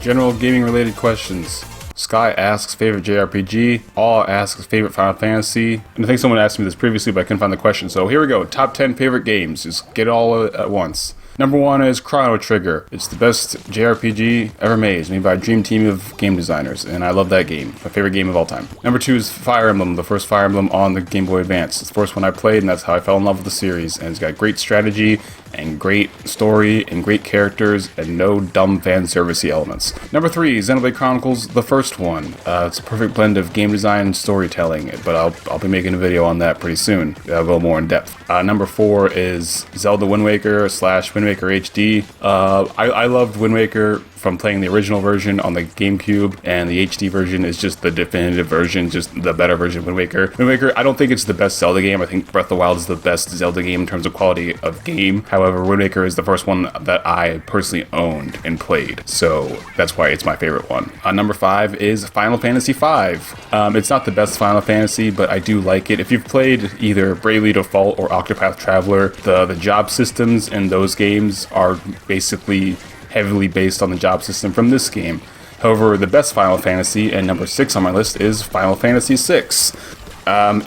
General gaming related questions. Sky asks favorite JRPG, All asks favorite Final Fantasy, and I think someone asked me this previously but I couldn't find the question, so here we go. Top 10 favorite games, just get it all at once. Number 1 is Chrono Trigger. It's the best JRPG ever made. It's made by a dream team of game designers, and I love that game. My favorite game of all time. Number 2 is Fire Emblem, the first Fire Emblem on the Game Boy Advance. It's the first one I played, and that's how I fell in love with the series. And it's got great strategy, and great story, and great characters, and no dumb fan servicey elements. Number 3, Xenoblade Chronicles, the first one. It's a perfect blend of game design and storytelling, but I'll be making a video on that pretty soon. I'll go more in depth. Number 4 is Zelda Wind Waker / Wind Waker HD. I loved Wind Waker from playing the original version on the GameCube, and the HD version is just the definitive version, just the better version of Wind Waker. Wind Waker, I don't think it's the best Zelda game. I think Breath of the Wild is the best Zelda game in terms of quality of game. However, Wind Waker is the first one that I personally owned and played, so that's why it's my favorite one. Number 5 is Final Fantasy V. It's not the best Final Fantasy, but I do like it. If you've played either Bravely Default or Octopath Traveler, the job systems in those games are basically heavily based on the job system from this game. However, the best Final Fantasy, and number 6 on my list, is Final Fantasy VI.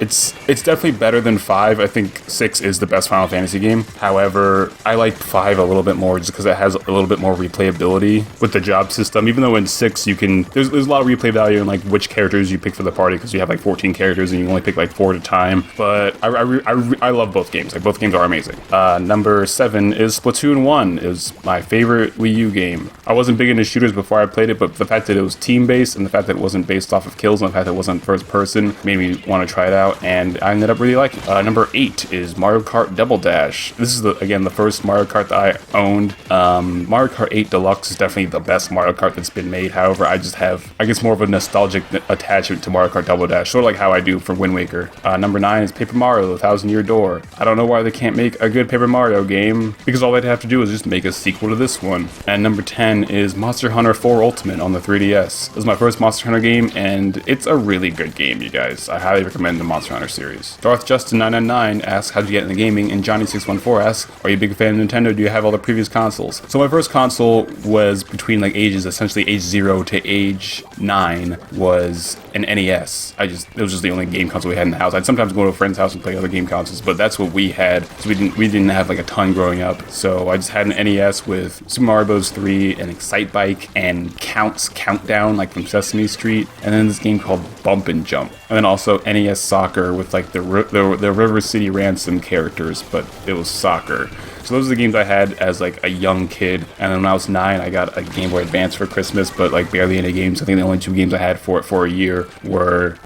It's definitely better than 5. I think 6 is the best Final Fantasy game. However, I like 5 a little bit more just because it has a little bit more replayability with the job system. Even though in 6 you can, there's a lot of replay value in like which characters you pick for the party, because you have like 14 characters and you only pick like 4 at a time. But I love both games. Like, both games are amazing. Number 7 is Splatoon 1. It was my favorite Wii U game. I wasn't big into shooters before I played it, but the fact that it was team-based and the fact that it wasn't based off of kills and the fact that it wasn't first person made me want to try it out, and I ended up really liking it. Number 8 is Mario Kart Double Dash. This is again the first Mario Kart that I owned. Mario Kart 8 Deluxe is definitely the best Mario Kart that's been made. However, I just have, I guess, more of a nostalgic attachment to Mario Kart Double Dash, sort of like how I do for Wind Waker. Number 9 is Paper Mario: The Thousand Year Door. I don't know why they can't make a good Paper Mario game, because all they'd have to do is just make a sequel to this one. And number 10 is Monster Hunter 4 Ultimate on the 3DS. This is my first Monster Hunter game, and it's a really good game, you guys. I highly recommend the Monster Hunter series. Darth Justin 999 asks, how'd you get into gaming? And Johnny614 asks, are you a big fan of Nintendo? Do you have all the previous consoles? So my first console was between like essentially age 0 to age 9 was an NES. It was just the only game console we had in the house. I'd sometimes go to a friend's house and play other game consoles, but that's what we had. So we didn't have like a ton growing up. So I just had an NES with Super Mario Bros. 3 and Excite Bike and Countdown, like from Sesame Street, and then this game called Bump and Jump. And then also NES Soccer with like the River City Ransom characters, but it was soccer. So those are the games I had as like a young kid. And then when I was 9, I got a Game Boy Advance for Christmas, but like barely any games. I think the only 2 games I had for it for a year were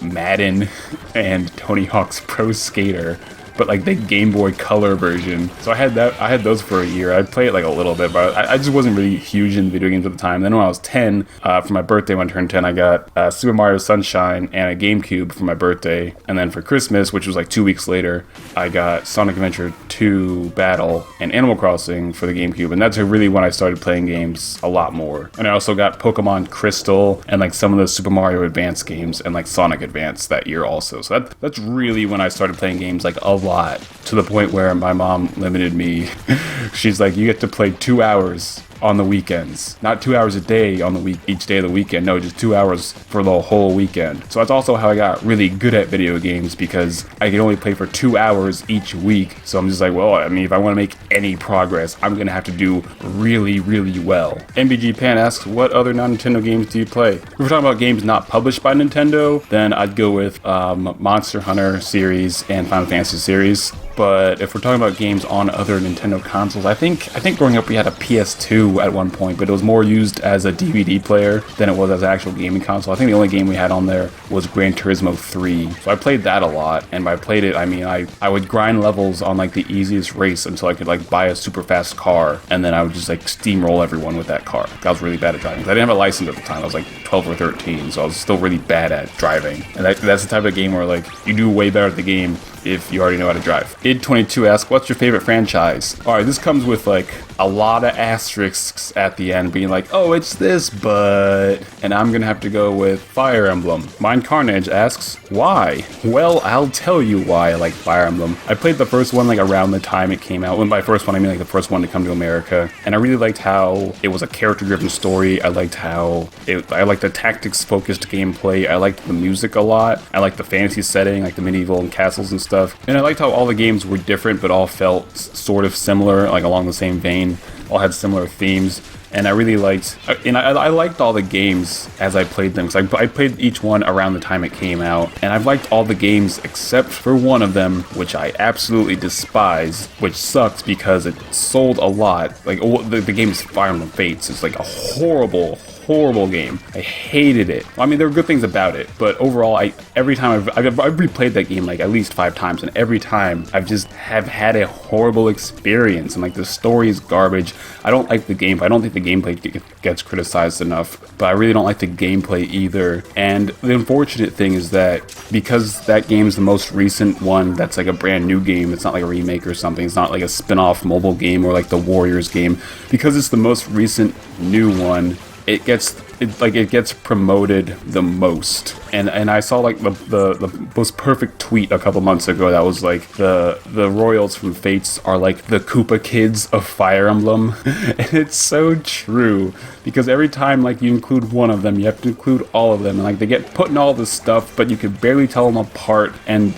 Madden and Tony Hawk's Pro Skater, but like the Game Boy Color version. So I had those for a year. I'd play it like a little bit, but I just wasn't really huge in video games at the time. Then when I was 10, for my birthday, when I turned 10, I got Super Mario Sunshine and a GameCube for my birthday. And then for Christmas, which was like 2 weeks later, I got Sonic Adventure 2 Battle and Animal Crossing for the GameCube. And that's really when I started playing games a lot more. And I also got Pokemon Crystal and like some of the Super Mario Advance games and like Sonic Advance that year also. So that's really when I started playing games like a lot, to the point where my mom limited me. She's like, you get to play 2 hours on the weekends, not 2 hours a day on the week, each day of the weekend. No, just 2 hours for the whole weekend. So that's also how I got really good at video games, because I could only play for 2 hours each week. So I'm just like, well, I mean, if I want to make any progress, I'm gonna have to do really, really well. MBG Pan asks, what other non-Nintendo games do you play? If we're talking about games not published by Nintendo, then I'd go with Monster Hunter series and Final Fantasy series. But if we're talking about games on other Nintendo consoles, I think growing up we had a PS2 at one point, but it was more used as a DVD player than it was as an actual gaming console. I think the only game we had on there was Gran Turismo 3. So I played that a lot, and by played it, I mean I would grind levels on like the easiest race until I could like buy a super fast car, and then I would just like steamroll everyone with that car. I was really bad at driving. I didn't have a license at the time. I was like 12 or 13, so I was still really bad at driving. And that's the type of game where like you do way better at the game if you already know how to drive. id22 asks, what's your favorite franchise? Alright, this comes with like a lot of asterisks at the end being like, oh, it's this, but... And I'm gonna have to go with Fire Emblem. Mind Carnage asks, why? Well, I'll tell you why I like Fire Emblem. I played the first one like around the time it came out. When by first one, I mean like the first one to come to America. And I really liked how it was a character-driven story. I liked how I liked the tactics-focused gameplay. I liked the music a lot. I liked the fantasy setting, like the medieval and castles and stuff. And I liked how all the games were different, but all felt sort of similar, like along the same vein. All had similar themes. And I really liked, and I liked all the games as I played them, because I played each one around the time it came out, and I've liked all the games except for one of them, which I absolutely despise, which sucks because it sold a lot. Like, the game is Fire Emblem Fates. It's like a horrible game. I hated it. I mean, there were good things about it, but overall, every time I've replayed that game like at least 5 times, and every time I've just had a horrible experience, and like the story is garbage. I don't like the game. I don't think the gameplay gets criticized enough, but I really don't like the gameplay either. And the unfortunate thing is that because that game is the most recent one that's like a brand new game, it's not like a remake or something, it's not like a spin-off mobile game or like the Warriors game, because it's the most recent new one, it gets promoted the most. And I saw like the most perfect tweet a couple months ago that was like the royals from Fates are like the Koopa kids of Fire Emblem. And it's so true, because every time like you include one of them, you have to include all of them, and like they get put in all this stuff, but you can barely tell them apart, and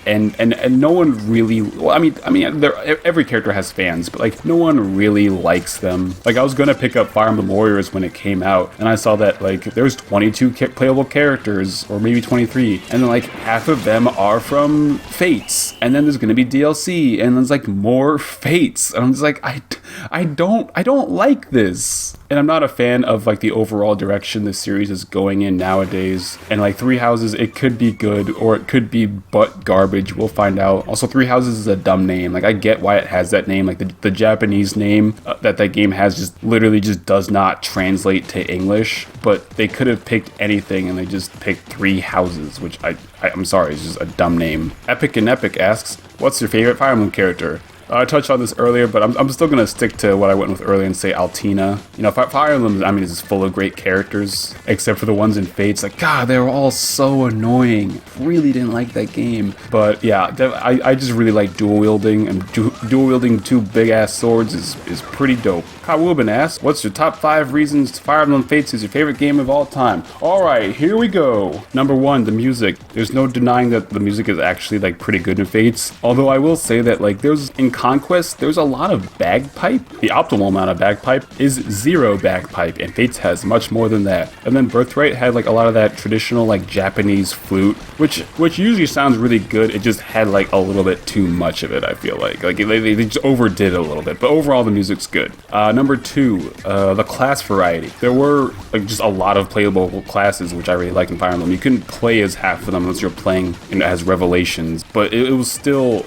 no one really, well, I mean every character has fans, but like no one really likes them. Like I was gonna pick up Fire Emblem Warriors when it came out, and I saw that like there's 22 playable characters, or maybe 23, and then like half of them are from Fates, and then there's gonna be DLC, and there's like more Fates, and I'm just like, I don't like this. And I'm not a fan of like the overall direction the series is going in nowadays. And like Three Houses, it could be good or it could be butt garbage. We'll find out. Also, Three Houses is a dumb name. Like I get why it has that name. Like the Japanese name that game has just literally just does not translate to English. But they could have picked anything, and they just picked Three Houses, which I'm sorry, it's just a dumb name. Epic and Epic asks, what's your favorite Fire Emblem character? I touched on this earlier, but I'm still going to stick to what I went with earlier and say Altina. You know, Fire Emblem, I mean, is full of great characters, except for the ones in Fates. Like, God, they were all so annoying. Really didn't like that game. But yeah, I just really like dual wielding, and dual wielding 2 big-ass swords is pretty dope. Kyle Wilbin asks, what's your top 5 reasons Fire Emblem Fates is your favorite game of all time? Alright, here we go. Number 1, the music. There's no denying that the music is actually like pretty good in Fates. Although I will say that like in Conquest, there's a lot of bagpipe. The optimal amount of bagpipe is 0 bagpipe, and Fates has much more than that. And then Birthright had like a lot of that traditional like Japanese flute, which usually sounds really good. It just had like a little bit too much of it, I feel like. Like they just overdid it a little bit, but overall the music's good. Number 2, the class variety. There were like just a lot of playable classes, which I really like in Fire Emblem. You couldn't play as half of them unless you're playing as Revelations, but it was still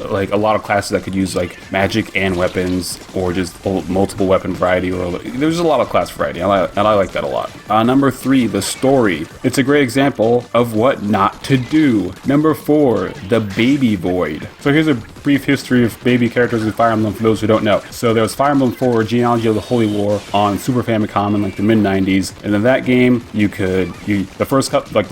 like a lot of classes that could use like magic and weapons, or just multiple weapon variety, or there's a lot of class variety, and I like that a lot. Number 3, the story. It's a great example of what not to do. Number 4, the baby void. So here's a brief history of baby characters in Fire Emblem for those who don't know. So there was Fire Emblem 4 Genealogy of the Holy War on Super Famicom in like the mid-90s, and in that game the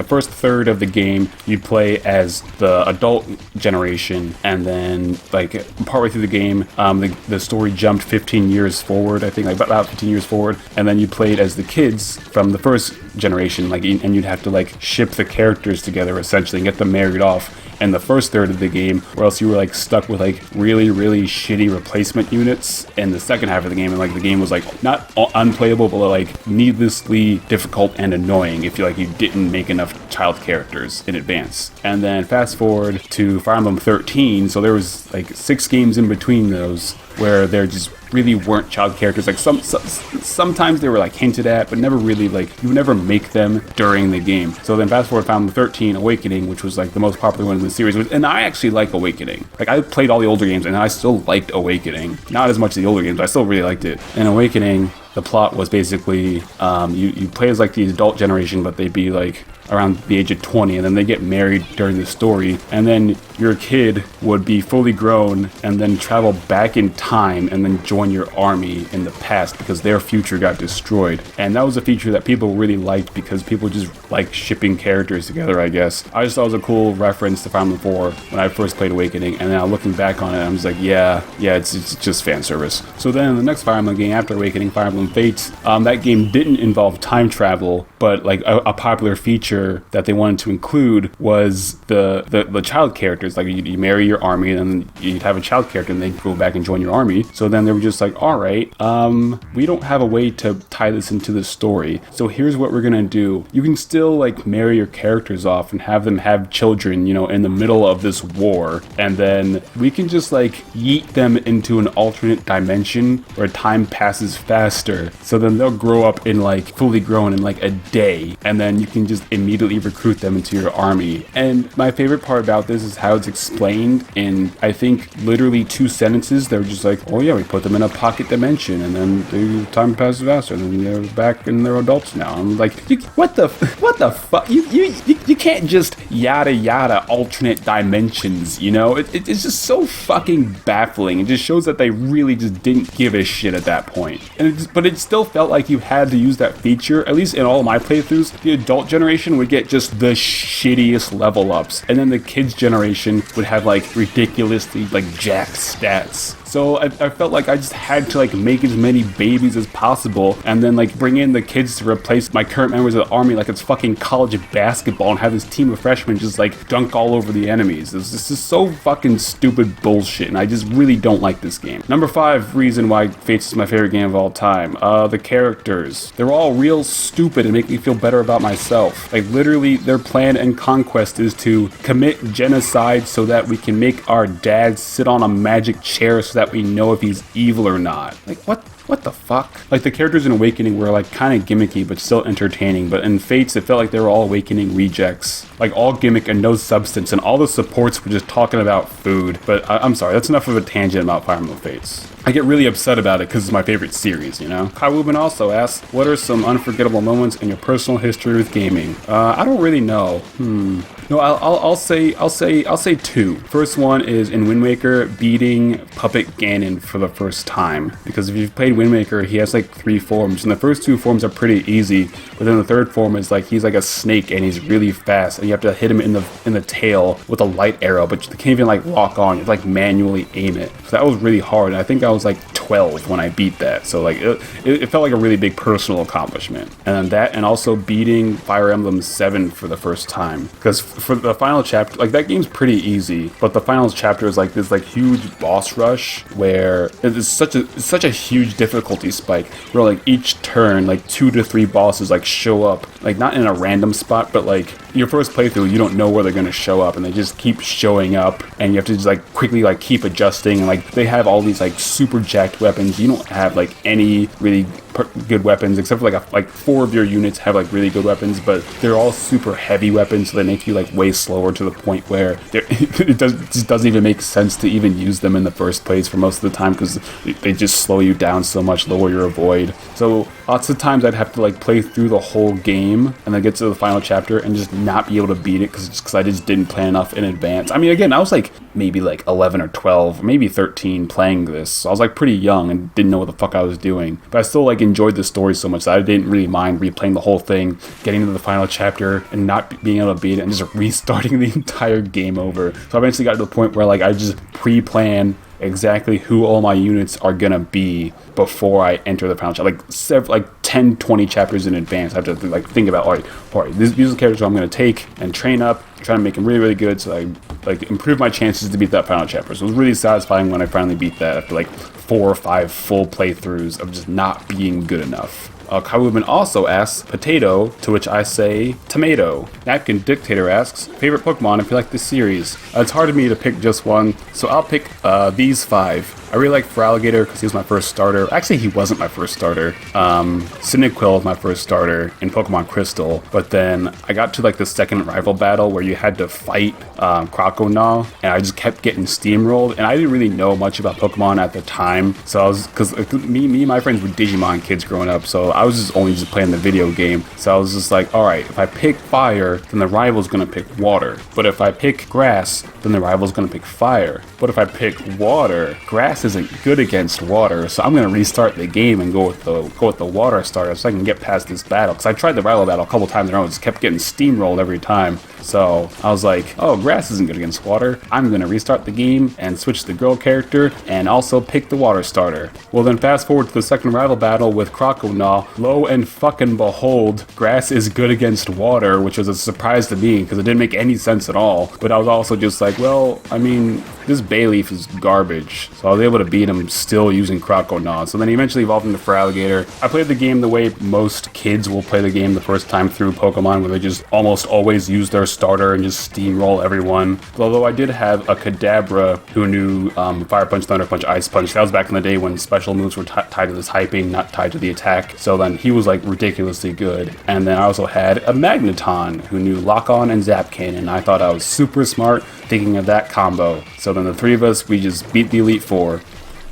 first third of the game you'd play as the adult generation, and then like partway through the game the story jumped 15 years forward, I think, like about 15 years forward, and then you played as the kids from the first generation, like, and you'd have to like ship the characters together essentially and get them married off in the first third of the game, or else you were like stuck with like really shitty replacement units in the second half of the game, and like the game was like not unplayable, but like needlessly difficult and annoying if you didn't make enough child characters in advance. And then fast forward to Fire Emblem 13, so there was like 6 games in between those where there just really weren't child characters. Like sometimes they were like hinted at, but never really, like, you would never make them during the game. So then fast forward, found 13 Awakening, which was like the most popular one in the series, and I actually like Awakening. Like, I played all the older games and I still liked Awakening. Not as much as the older games, but I still really liked it. And Awakening, the plot was basically you play as like the adult generation, but they'd be like around the age of 20, and then they get married during the story, and then your kid would be fully grown and then travel back in time and then join your army in the past because their future got destroyed. And that was a feature that people really liked because people just like shipping characters together, I guess. I just thought it was a cool reference to Fire Emblem 4 when I first played Awakening, and now looking back on it, I'm just like, yeah, it's just fan service. So then the next Fire Emblem game after Awakening, Fire Emblem Fates, that game didn't involve time travel, but like a popular feature that they wanted to include was the child characters. Like you marry your army and then you'd have a child character and they'd go back and join your army. So then they were just like, all right, we don't have a way to tie this into the story. So here's what we're gonna do. You can still like marry your characters off and have them have children, you know, in the middle of this war. And then we can just like yeet them into an alternate dimension where time passes faster. So then they'll grow up in like fully grown in like a day. And then you can just immediately recruit them into your army. And my favorite part about this is how it's explained in, I think, literally 2 sentences. They're just like, oh yeah, we put them in a pocket dimension and then the time passes faster and then they're back and they're adults now. I'm like, what the fuck? You can't just yada yada alternate dimensions, you know? It's just so fucking baffling. It just shows that they really just didn't give a shit at that point. But it still felt like you had to use that feature. At least in all my playthroughs, the adult generation would get just the shittiest level ups, and then the kids generation would have like ridiculously like jacked stats. So I felt like I just had to like make as many babies as possible and then like bring in the kids to replace my current members of the army like it's fucking college basketball and have this team of freshmen just like dunk all over the enemies. This is so fucking stupid bullshit, and I just really don't like this game. Number 5 reason why Fates is my favorite game of all time. The characters. They're all real stupid and make me feel better about myself. Like literally their plan and conquest is to commit genocide so that we can make our dad sit on a magic chair so that we know if he's evil or not. Like what the fuck? Like the characters in Awakening were like kind of gimmicky but still entertaining, but in Fates it felt like they were all Awakening rejects. Like all gimmick and no substance, and all the supports were just talking about food. But I'm sorry, that's enough of a tangent about Fire Emblem Fates. I get really upset about it because it's my favorite series, you know? Kai Wubin also asks, what are some unforgettable moments in your personal history with gaming? I don't really know. No, I'll say 2. First one is in Wind Waker, beating Puppet Ganon for the first time. Because if you've played Wind Waker, he has like 3 forms, and the first 2 forms are pretty easy. But then the third form is like he's like a snake and he's really fast, and you have to hit him in the tail with a light arrow, but you can't even like lock on. You have to like manually aim it. So that was really hard. And I think I was like 12 when I beat that. So like it felt like a really big personal accomplishment. And then that, and also beating Fire Emblem 7 for the first time. Because for the final chapter, like that game's pretty easy, but the final chapter is like this like huge boss rush where it is such a huge difficulty spike where like each turn like 2 to 3 bosses like show up, like not in a random spot, but like your first playthrough you don't know where they're going to show up, and they just keep showing up, and you have to just like quickly like keep adjusting. And like they have all these like super jacked weapons. You don't have like any really good weapons except for like 4 of your units have like really good weapons, but they're all super heavy weapons, so they make you like way slower to the point where it just doesn't even make sense to even use them in the first place for most of the time because they just slow you down so much, lower your avoid. So lots of times I'd have to like play through the whole game and then get to the final chapter and just not be able to beat it because I just didn't plan enough in advance. I mean, again, I was like maybe like 11 or 12, maybe 13 playing this, so I was like pretty young and didn't know what the fuck I was doing, but I still like enjoyed the story so much that I didn't really mind replaying the whole thing, getting to the final chapter and not being able to beat it and just restarting the entire game over. So I eventually got to the point where like I just pre-plan exactly who all my units are gonna be before I enter the final chapter, like 10, 20 chapters in advance. I have to like think about, all right, these are the characters I'm gonna take and train up, try to make them really, really good, so I like improve my chances to beat that final chapter. So it was really satisfying when I finally beat that after like 4 or 5 full playthroughs of just not being good enough. Kai Wubin also asks potato, to which I say tomato. Napkin Dictator asks, favorite Pokemon if you like this series? It's hard to me to pick just one, so I'll pick these 5. I really like Feraligatr because he was my first starter. Actually, he wasn't my first starter. Cyndaquil was my first starter in Pokemon Crystal, but then I got to like the second rival battle where you had to fight Croconaw, and I just kept getting steamrolled, and I didn't really know much about Pokemon at the time, so I was, because me and my friends were Digimon kids growing up, so I was just only just playing the video game. So I was just like, all right, if I pick fire, then the rival's gonna pick water. But if I pick grass, then the rival's gonna pick fire. But if I pick water, grass isn't good against water, so I'm gonna restart the game and go with the water starter so I can get past this battle. Because I tried the rival battle a couple times in a row, and just kept getting steamrolled every time. So I was like, oh, grass isn't good against water. I'm gonna restart the game and switch the girl character and also pick the water starter. Well, then fast forward to the second rival battle with Crocodile. Lo and fucking behold, grass is good against water, which was a surprise to me because it didn't make any sense at all. But I was also just like, well, I mean, this Bayleaf is garbage. So I was able to beat him still using Crocodile. So then he eventually evolved into Feraligatr. I played the game the way most kids will play the game the first time through Pokemon, where they just almost always use their starter and just steamroll everyone. Although I did have a Kadabra who knew Fire Punch, Thunder Punch, Ice Punch. That was back in the day when special moves were tied to the typing, not tied to the attack. So then he was like ridiculously good. And then I also had a Magneton who knew Lock On and Zap Cannon. I thought I was super smart thinking of that combo. So then the three of us, we just beat the Elite Four.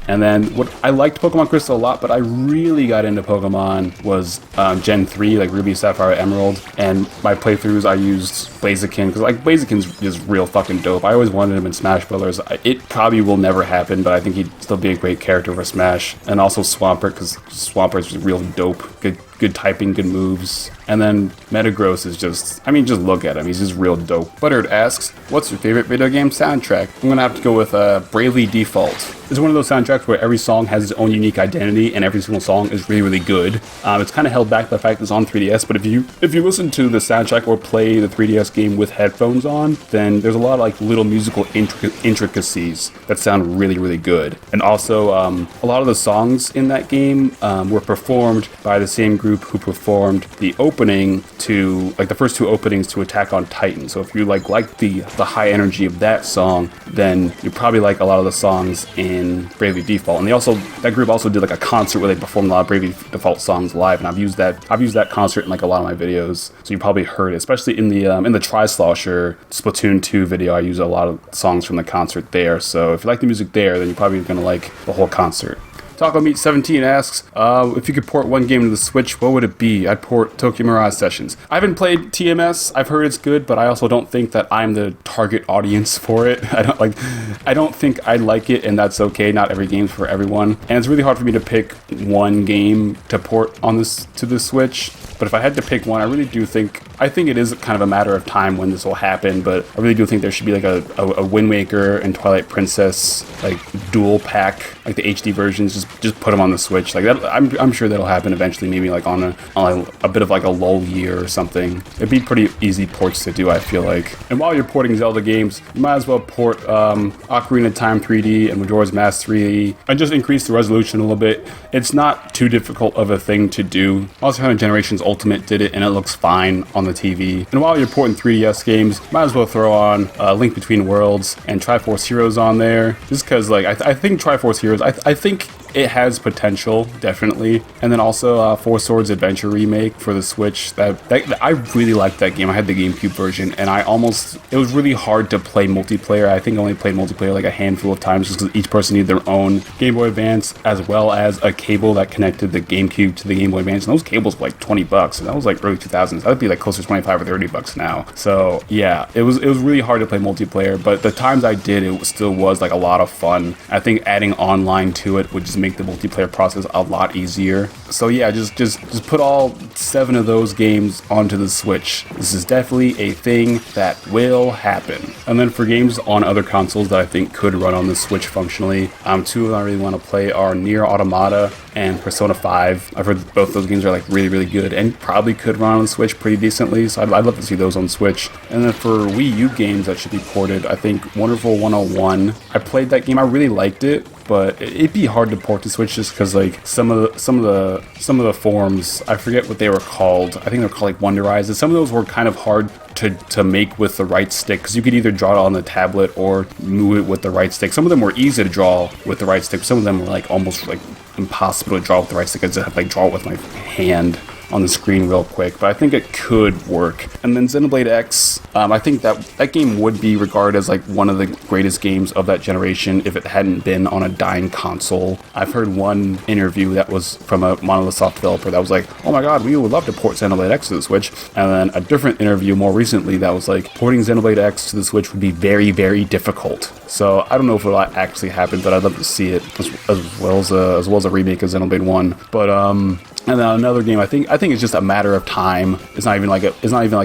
And then what I liked Pokemon Crystal a lot, but I really got into Pokemon was Gen 3, like Ruby, Sapphire, Emerald. And my playthroughs, I used Blaziken, because like Blaziken's just real fucking dope. I always wanted him in Smash Brothers. It probably will never happen, but I think he'd still be a great character for Smash. And also Swampert, because Swampert's just real dope. Good typing, good moves. And then Metagross is just, I mean, just look at him. He's just real dope. Buttered asks, what's your favorite video game soundtrack? I'm gonna have to go with Bravely Default. It's one of those soundtracks where every song has its own unique identity and every single song is really, really good. It's kind of held back by the fact that it's on 3DS, but if you listen to the soundtrack or play the 3DS game with headphones on, then there's a lot of like little musical intricacies that sound really, really good. And also, a lot of the songs in that game were performed by the same group who performed the opening to, like the first two openings to Attack on Titan. So if you like the high energy of that song, then you probably like a lot of the songs in Bravely Default. And that group also did like a concert where they performed a lot of Bravely Default songs live, and I've used that concert in like a lot of my videos. So you probably heard it, especially in the Tri-Slosher Splatoon 2 video. I use a lot of songs from the concert there. So if you like the music there, then you're probably gonna like the whole concert. Taco Meat 17 asks, if you could port one game to the Switch, what would it be? I'd port Tokyo Mirage Sessions. I haven't played TMS. I've heard it's good, but I also don't think that I'm the target audience for it. I don't think I like it, and that's okay. Not every game's for everyone. And it's really hard for me to pick one game to port to the Switch. But if I had to pick one, I think it is kind of a matter of time when this will happen, but I really do think there should be like a Wind Waker and Twilight Princess like dual pack, like the HD versions, just put them on the Switch. Like that, I'm sure that'll happen eventually, maybe like on a bit of like a lull year or something. It'd be pretty easy ports to do, I feel like. And while you're porting Zelda games, you might as well port Ocarina of Time 3D and Majora's Mask 3D and just increase the resolution a little bit. It's not too difficult of a thing to do. Also, Hunter Generations Ultimate did it, and it looks fine on the TV. And while you're porting 3DS games, might as well throw on Link Between Worlds and Triforce Heroes on there, just because like I think Triforce Heroes, I think it has potential, definitely. And then also Four Swords Adventure Remake for the Switch. That I really liked that game. I had the GameCube version, and it was really hard to play multiplayer. I think I only played multiplayer like a handful of times just because each person needed their own Game Boy Advance, as well as a cable that connected the GameCube to the Game Boy Advance. And those cables were like $20, and that was like early 2000s. That would be like closer to $25 or $30 now. So yeah, it was really hard to play multiplayer, but the times I did, it still was like a lot of fun. I think adding online to it would just make the multiplayer process a lot easier. So yeah, just put all 7 of those games onto the Switch. This is definitely a thing that will happen. And then for games on other consoles that I think could run on the Switch functionally, 2 I really want to play are Nier Automata and Persona 5. I've heard both those games are like really, really good and probably could run on the Switch pretty decently, so I'd love to see those on Switch. And then for Wii U games that should be ported, I think Wonderful 101. I played that game, I really liked it, but it'd be hard to port to Switch just because like some of the forms, I forget what they were called. I think they're called like Wonderized. Some of those were kind of hard to make with the right stick, because you could either draw it on the tablet or move it with the right stick. Some of them were easy to draw with the right stick. Some of them were like almost like impossible to draw with the right stick. I just have to like draw it with my hand. on the screen real quick, but I think it could work. And then Xenoblade X, I think that game would be regarded as like one of the greatest games of that generation if it hadn't been on a dying console. I've heard one interview that was from a Monolith Soft developer that was like, oh my god, we would love to port Xenoblade X to the Switch. And then a different interview more recently that was like, porting Xenoblade X to the Switch would be very, very difficult. So I don't know if it'll actually happen, but I'd love to see it as well as a remake of Xenoblade 1. But and then another game, I think it's just a matter of time. It's not even like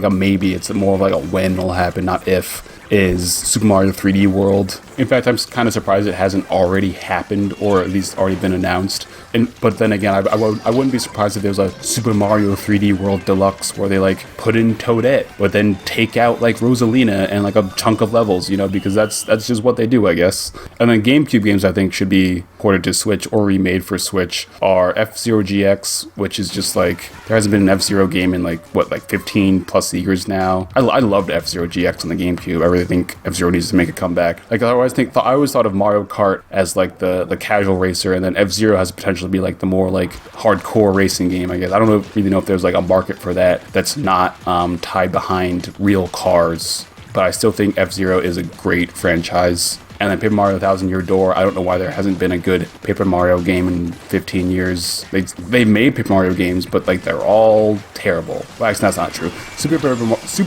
a maybe. It's more of like a when it'll happen, not if. Is Super Mario 3D World. In fact, I'm kind of surprised it hasn't already happened, or at least already been announced. But then again, I wouldn't be surprised if there was a Super Mario 3D World Deluxe where they like put in Toadette, but then take out like Rosalina and like a chunk of levels, because that's just what they do, I guess. And then GameCube games I think should be ported to Switch or remade for Switch are F-Zero GX, which is just like, there hasn't been an F-Zero game in like 15 plus years now. I loved F-Zero GX on the GameCube. I really think F-Zero needs to make a comeback. Like I always thought of Mario Kart as like the casual racer, and then F-Zero has potential to be like the more like hardcore racing game, I guess. I don't really know if there's like a market for that's not tied behind real cars, but I still think F-Zero is a great franchise. And then Paper Mario 1,000 Year Door, I don't know why there hasn't been a good Paper Mario game in 15 years. They made Paper Mario games, but like they're all terrible. Well, actually, that's not true. Super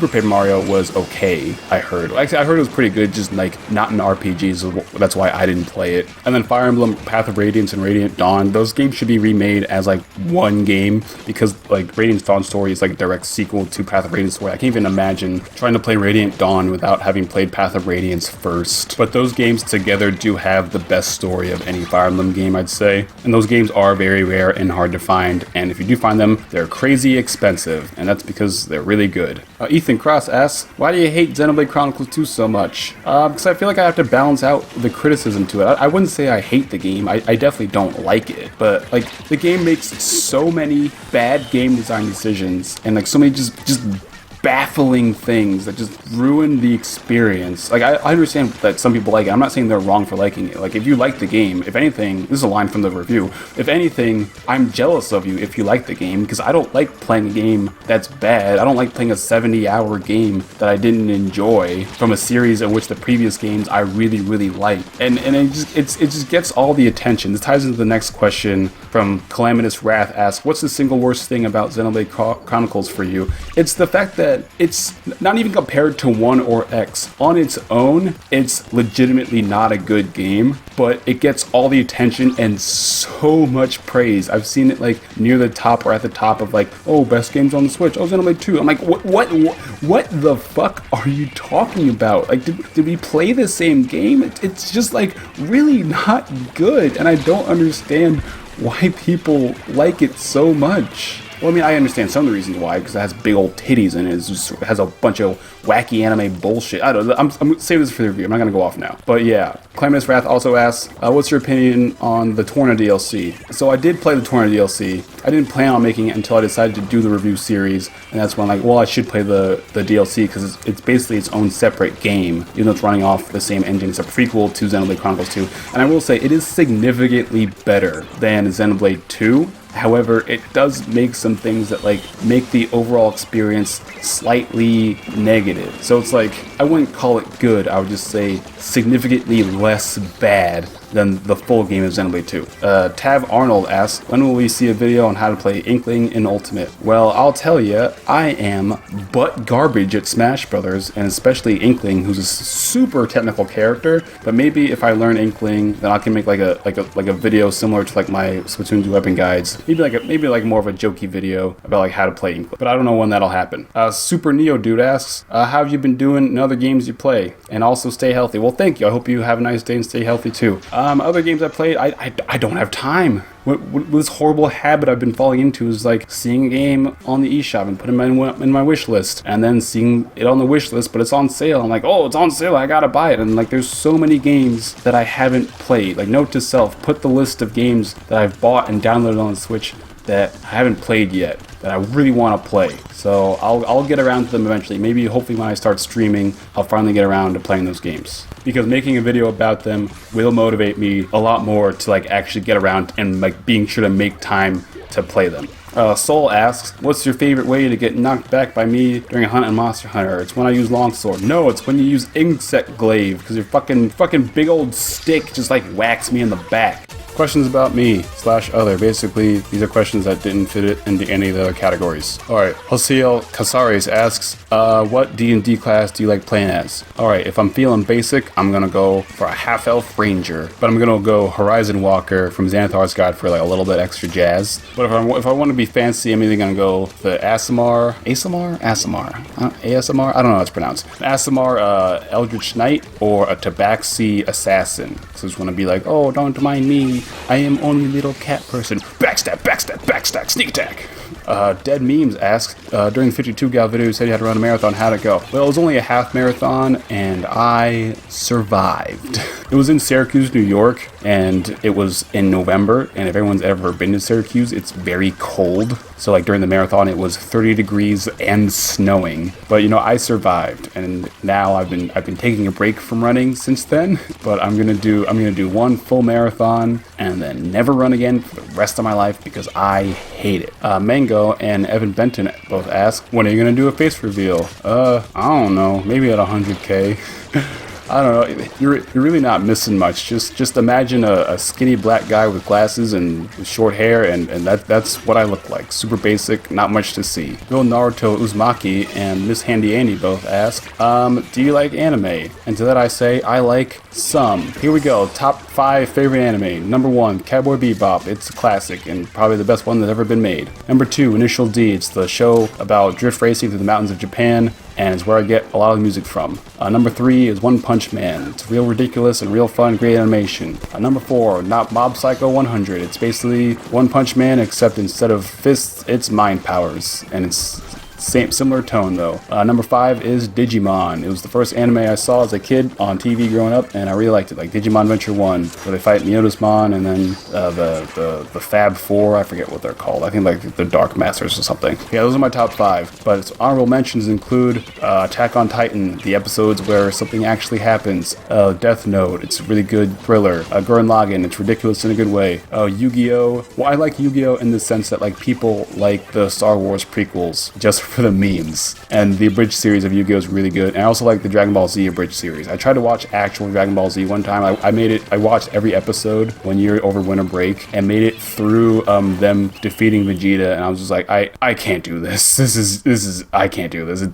Paper Mario was okay, I heard. Actually, I heard it was pretty good, just like not an RPG, so that's why I didn't play it. And then Fire Emblem, Path of Radiance, and Radiant Dawn, those games should be remade as like one game, because like Radiant Dawn Story is like a direct sequel to Path of Radiance Story. I can't even imagine trying to play Radiant Dawn without having played Path of Radiance first. But those games together do have the best story of any Fire Emblem game, I'd say. And those games are very rare and hard to find, and if you do find them, they're crazy expensive, and that's because they're really good. Ethan Cross asks, why do you hate Xenoblade Chronicles 2 so much? Because I feel like I have to balance out the criticism to it. I wouldn't say I hate the game, I definitely don't like it, but like the game makes so many bad game design decisions, and like so many just baffling things that just ruin the experience. Like, I understand that some people like it. I'm not saying they're wrong for liking it. Like, if you like the game, if anything, this is a line from the review, if anything, I'm jealous of you if you like the game, because I don't like playing a game that's bad. I don't like playing a 70-hour game that I didn't enjoy from a series in which the previous games I really, really liked. And it just gets all the attention. This ties into the next question from Calamitous Wrath asks, what's the single worst thing about Xenoblade Chronicles for you? It's the fact that it's not even compared to 1 or X. On its own, it's legitimately not a good game, but it gets all the attention and so much praise. I've seen it like near the top or at the top of like, oh, best games on the Switch. Oh, Xenoblade 2. I'm like, what the fuck are you talking about? Like, did we play the same game? It's just like really not good, and I don't understand why people like it so much. Well, I mean, I understand some of the reasons why, because it has big old titties in it. It has a bunch of wacky anime bullshit. I don't know. I'm saving this for the review. I'm not going to go off now. But yeah, Calamitous Wrath also asks, what's your opinion on the Torna DLC? So I did play the Torna DLC. I didn't plan on making it until I decided to do the review series. And that's when I'm like, well, I should play the DLC because it's basically its own separate game, even though it's running off the same engine. It's a prequel to Xenoblade Chronicles 2. And I will say, it is significantly better than Xenoblade 2. However, it does make some things that like make the overall experience slightly negative. So it's like, I wouldn't call it good, I would just say significantly less bad than the full game of Xenoblade 2. Tav Arnold asks, when will we see a video on how to play Inkling in Ultimate? Well, I'll tell you, I am butt garbage at Smash Brothers, and especially Inkling, who's a super technical character. But maybe if I learn Inkling, then I can make like a video similar to like my Splatoon weapon guides. Maybe like more of a jokey video about like how to play Inkling. But I don't know when that'll happen. Super Neo Dude asks, how have you been doing in other games you play? And also stay healthy. Well, thank you. I hope you have a nice day and stay healthy too. Other games I played, I don't have time. What this horrible habit I've been falling into is like seeing a game on the eShop and putting it in my wish list, and then seeing it on the wish list, but it's on sale. I'm like, oh, it's on sale, I gotta buy it. And like, there's so many games that I haven't played. Like, note to self, put the list of games that I've bought and downloaded on the Switch that I haven't played yet that I really want to play. So I'll get around to them eventually. Maybe hopefully when I start streaming, I'll finally get around to playing those games. Because making a video about them will motivate me a lot more to like actually get around and like being sure to make time to play them. Soul asks, what's your favorite way to get knocked back by me during a hunt in Monster Hunter? It's when I use longsword. No, it's when you use insect glaive, because your fucking big old stick just like whacks me in the back. Questions about me / other. Basically, these are questions that didn't fit it into any of the other categories. Alright, Josiel Casares asks, what D&D class do you like playing as? Alright, if I'm feeling basic, I'm gonna go for a half-elf ranger. But I'm gonna go Horizon Walker from Xanathar's Guide for like a little bit extra jazz. But if I want to be fancy, I'm either gonna go the ASMR? I don't know how it's pronounced. ASMR Eldritch Knight or a Tabaxi Assassin. So I just want to be like, oh, don't mind me. I am only little cat person. Backstab, sneak attack. Dead Memes asks, during the 52 gal video you said you had to run a marathon, how'd it go? Well, it was only a half marathon and I survived. It was in Syracuse, New York, and it was in November, and if everyone's ever been to Syracuse, it's very cold. So like during the marathon it was 30 degrees and snowing. But you know, I survived, and now I've been taking a break from running since then, but I'm gonna do one full marathon and then never run again for the rest of my life because I hate it. Mango and Evan Benton both ask, when are you gonna do a face reveal? I don't know, maybe at 100K. I don't know, you're really not missing much. Just imagine a skinny black guy with glasses and short hair, and that's what I look like. Super basic, not much to see. Bill Naruto Uzumaki and Miss Handy Andy both ask, do you like anime? And to that I say, I like some. Here we go, top 5 favorite anime. Number 1, Cowboy Bebop. It's a classic and probably the best one that's ever been made. Number 2, Initial D. It's the show about drift racing through the mountains of Japan, and it's where I get a lot of the music from. Number 3 is One Punch Man. It's real ridiculous and real fun, great animation. Number 4, not Mob Psycho 100. It's basically One Punch Man, except instead of fists, it's mind powers, and it's similar tone though. Number 5 is Digimon. It was the first anime I saw as a kid on TV growing up, and I really liked it. Like Digimon Adventure 1, where they fight Myotismon, and then the Fab 4, I forget what they're called. I think like the Dark Masters or something. Yeah, those are my top 5. But its honorable mentions include Attack on Titan, the episodes where something actually happens. Death Note, it's a really good thriller. Gurren Lagann, it's ridiculous in a good way. Yu-Gi-Oh! Well, I like Yu-Gi-Oh! In the sense that like people like the Star Wars prequels just for the memes, and the abridged series of Yu-Gi-Oh! Is really good. And I also like the Dragon Ball Z abridged series. I tried to watch actual Dragon Ball Z one time. I watched every episode one year over winter break and made it through them defeating Vegeta, and I was just like, I can't do this. I can't do this.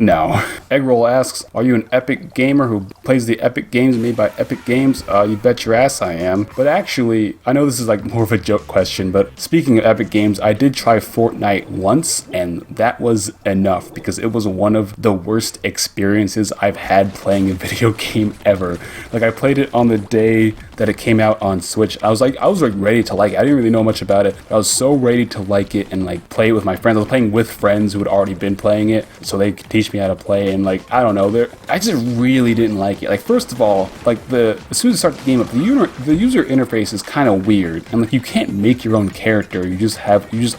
No. Eggroll asks, are you an Epic gamer who plays the Epic games made by Epic Games? You bet your ass I am. But actually, I know this is like more of a joke question, but speaking of Epic Games, I did try Fortnite once, and that was enough because it was one of the worst experiences I've had playing a video game ever. Like, I played it on the day that it came out on Switch. I was ready to like it. I didn't really know much about it. I was so ready to like it and like play it with my friends. I was playing with friends who had already been playing it, so they could teach me how to play, and like, I don't know, I just really didn't like it. Like, first of all, like as soon as you start the game up, the user interface is kind of weird, and like you can't make your own character. You just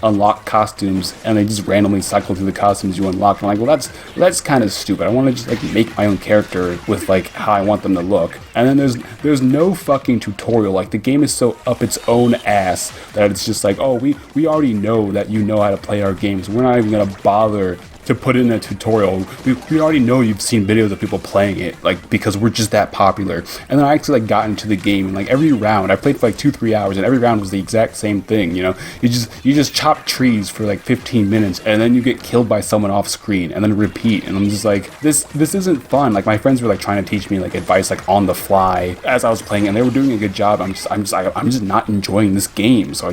unlock costumes, and they just randomly cycle through the costumes you unlock. And I'm like, well, that's kind of stupid. I want to just like make my own character with like how I want them to look. And then there's no fucking tutorial. Like, the game is so up its own ass that it's just like, oh, we already know that you know how to play our games. We're not even gonna bother to put in a tutorial. We already know you've seen videos of people playing it, like, because we're just that popular. And then I actually like got into the game, and like every round I played for like 2-3 hours, and every round was the exact same thing. You know, you just chop trees for like 15 minutes, and then you get killed by someone off screen, and then repeat. And I'm just like, this isn't fun. Like, my friends were like trying to teach me like advice like on the fly as I was playing, and they were doing a good job. I'm just not enjoying this game, so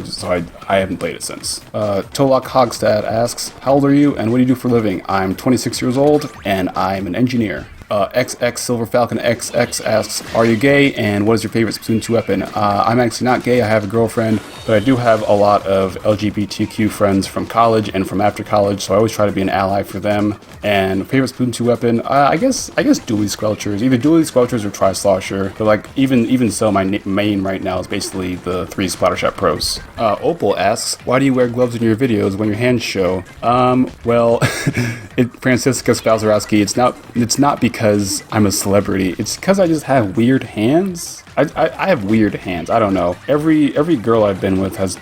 I haven't played it since. Tolak Hogstad asks, how old are you, and what do you do for a living? I'm 26 years old, and I'm an engineer. XX Silver Falcon XX asks, are you gay, and what is your favorite Splatoon 2 weapon? I'm actually not gay. I have a girlfriend but I do have a lot of LGBTQ friends from college and from after college, so I always try to be an ally for them. And favorite Splatoon 2 weapon, I guess dually squelchers, either dually squelchers or tri-slosher. But like even so, my main right now is basically the 3 Splattershot Pros. Opal asks, why do you wear gloves in your videos when your hands show? Well, Francisca Spalzarowski, it's not because I'm a celebrity. It's because I just have weird hands. I have weird hands. I don't know. Every girl I've been with has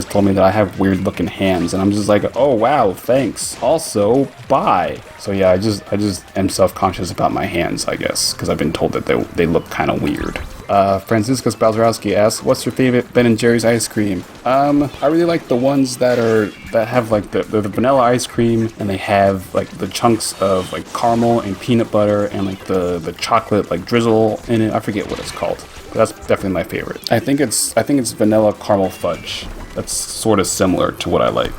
told me that I have weird looking hands, and I'm just like, oh wow, thanks. Also, bye. So yeah, I just am self-conscious about my hands, I guess, because I've been told that they look kind of weird. Francisca Spalzarowski asks, what's your favorite Ben & Jerry's ice cream? I really like the ones that have like the vanilla ice cream, and they have like the chunks of like caramel and peanut butter and like the chocolate like drizzle in it. I forget what it's called, but that's definitely my favorite. I think it's vanilla caramel fudge. That's sort of similar to what I like.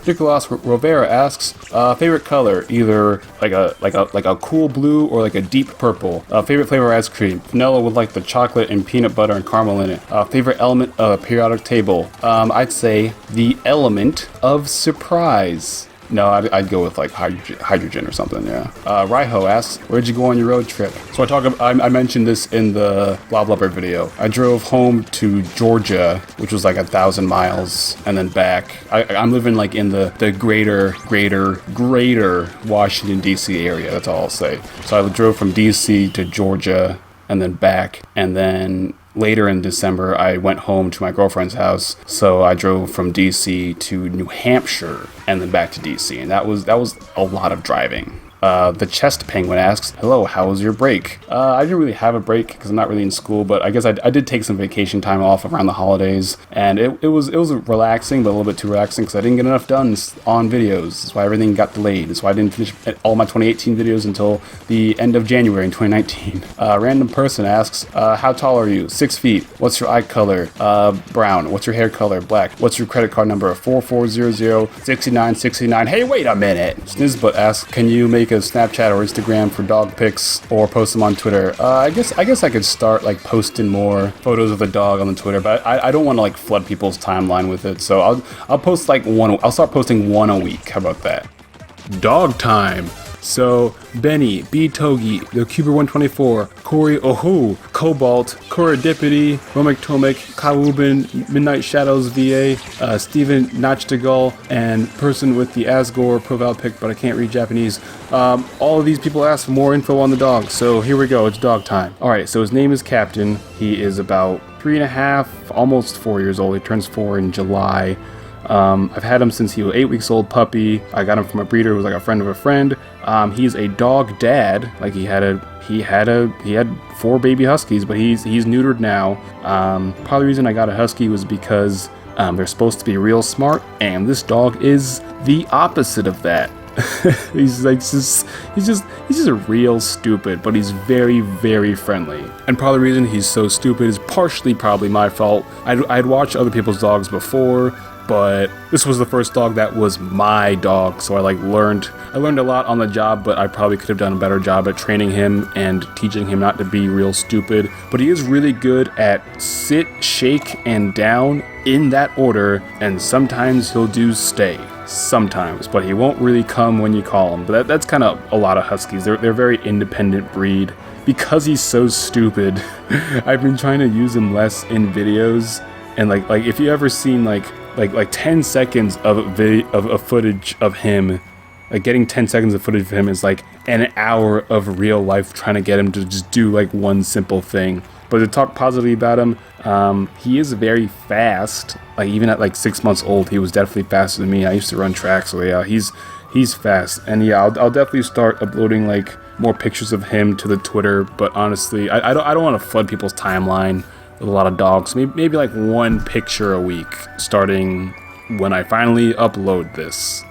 Nicolas Rovera asks, favorite color, either like a cool blue or like a deep purple. Favorite flavor ice cream, vanilla with like the chocolate and peanut butter and caramel in it. Favorite element of a periodic table, I'd say the element of surprise. No, I'd go with like hydrogen or something. Yeah. Raiho asks, "Where'd you go on your road trip?" So I mentioned this in the Bloblubber video. I drove home to Georgia, which was like 1,000 miles, and then back. I'm living like in the greater Washington D.C. area. That's all I'll say. So I drove from D.C. to Georgia and then back, and then later in December, I went home to my girlfriend's house, so I drove from DC to New Hampshire and then back to DC, and that was a lot of driving. The Chest Penguin asks, hello, how was your break? I didn't really have a break because I'm not really in school, but I guess I did take some vacation time off around the holidays, and it was relaxing, but a little bit too relaxing because I didn't get enough done on videos. That's why everything got delayed. That's why I didn't finish all my 2018 videos until the end of January in 2019. Random person asks, how tall are you? 6 feet. What's your eye color? Brown. What's your hair color? Black. What's your credit card number? 44006969. Hey, wait a minute. Snizbutt asks, can you make a Snapchat or Instagram for dog pics or post them on Twitter? I guess I could start like posting more photos of the dog on the Twitter, but I don't want to like flood people's timeline with it. So I'll post like one. I'll start posting one a week. How about that? Dog time. So, Benny, B. Togi, The Cuber 124, Corey Ohu, Cobalt, Koradipity, Romic Tomic, Kawubin, Midnight Shadows VA, Steven Nachtigal, and person with the Asgore profile pic, but I can't read Japanese. All of these people asked for more info on the dog, so here we go, it's dog time. Alright, so his name is Captain. He is about 3.5, almost 4 years old. He turns 4 in July. I've had him since he was 8 weeks old, puppy. I got him from a breeder who was like a friend of a friend. He's a dog dad. Like he had 4 baby huskies, but he's neutered now. Part of the reason I got a husky was because they're supposed to be real smart, and this dog is the opposite of that. he's just real stupid, but he's very, very friendly. And part of the reason he's so stupid is partially probably my fault. I'd watched other people's dogs before, but this was the first dog that was my dog, so I learned a lot on the job, but I probably could have done a better job at training him and teaching him not to be real stupid. But he is really good at sit, shake, and down in that order, and sometimes he'll do stay. Sometimes, but he won't really come when you call him. But that's kind of a lot of huskies. They're a very independent breed. Because he's so stupid, I've been trying to use him less in videos, and like if you ever seen like 10 seconds of footage of him, like getting 10 seconds of footage of him is like an hour of real life trying to get him to just do like one simple thing. But to talk positively about him, he is very fast. Like even at like 6 months old, he was definitely faster than me. I used to run track, so yeah, he's fast. And yeah, I'll definitely start uploading like more pictures of him to the Twitter. But honestly, I don't want to flood people's timeline with a lot of dogs. Maybe like one picture a week, starting when I finally upload this.